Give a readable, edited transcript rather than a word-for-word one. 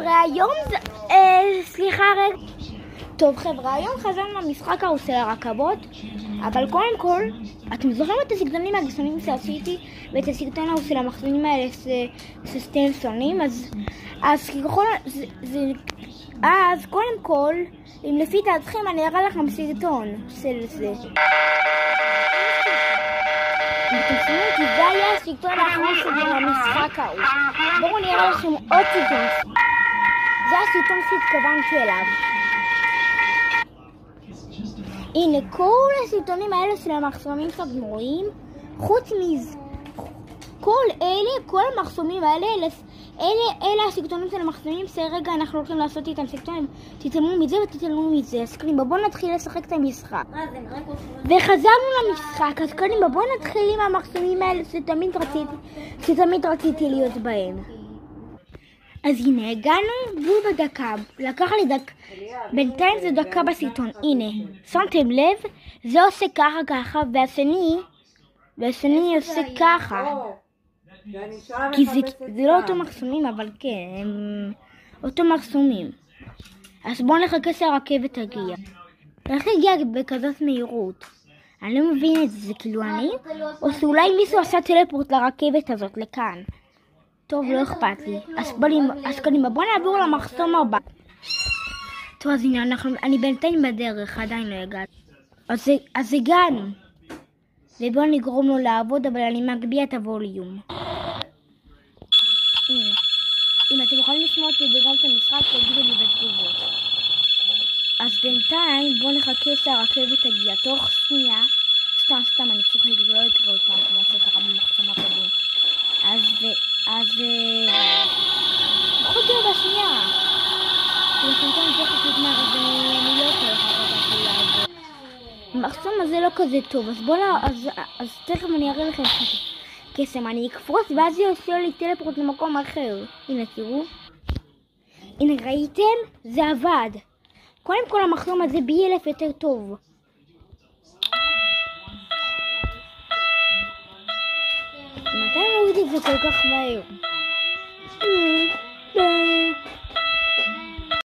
חבר'ה, היום סליחה רגע. טוב חבר'ה, היום חזרנו למשחק קרוסל הרכבות, אבל קודם כל, אתם זוכרים את הסרטונים מהגסונים שעשיתי, ואת הסרטון של המחסונים האלה סטנסונים, אז קודם כל, אם לפי דעתכם אני אראה לכם סרטון של זה. כי זה היה הסרטון האחרון של המשחק ההוא. בואו נראה לכם עוד סרטון. זה הסרטון שהתכוונתי אליו. הנה כל הסרטונים האלה של המחסומים שאתם רואים, חוץ מזה, כל המחסומים האלה, אלה הסרטונים של המחסומים שרגע אנחנו הולכים לעשות איתם סרטונים. תתעלמו מזה ותתעלמו מזה. אז קדימה, בואו נתחיל לשחק את המשחק. וחזרנו למשחק, אז קדימה, בואו נתחיל עם המחסומים האלה שתמיד רציתי להיות בהם. אז הנה, הגענו בול בדקה, לקח לי בינתיים זה דקה בסרטון. הנה, שמתם לב, זה עושה ככה, והשני עושה ככה. כי זה לא אותו מחסומים, אבל כן, הם אותו מחסומים. אז בואו נחכה שהרכבת תגיע. איך הגיע בכזאת מהירות? אני לא מבין את זה, זה כאילו אני? או שאולי מישהו עשה טלפורט לרכבת הזאת, לכאן. טוב, לא אכפת לי. אז קדימה, בואו נעבור למחסום הבא. טוב, אז הנה, אני בינתיים בדרך, עדיין לא הגעתי. אז הגענו. ובואו נגרום לו לעבוד, אבל אני מגביה את הווליום. הנה. אם אתם יכולים לשמוע אותי וגם את המשחק, תגידו לי בתגובות. אז בינתיים, בואו נחכה שהרכבת תגיע. תוך שנייה, סתם, אני צוחק, זה לא יקרה עוד פעם, כמו שככה במחסום הקודם. אז חוטו בשנייה. ולכנתן זה חוטות מהר, אני לא יכולה לחכות אפילו לעבוד. המחסום הזה לא כזה טוב, אז תכף אני אראה לכם קסם, אני אקפוץ ואז זה עושה לי טלפורט למקום אחר. הנה תראו. הנה ראיתם? זה עבד. קודם כל המחסום הזה ב1,000 יותר טוב. מתי מוריד את זה כל כך מהר?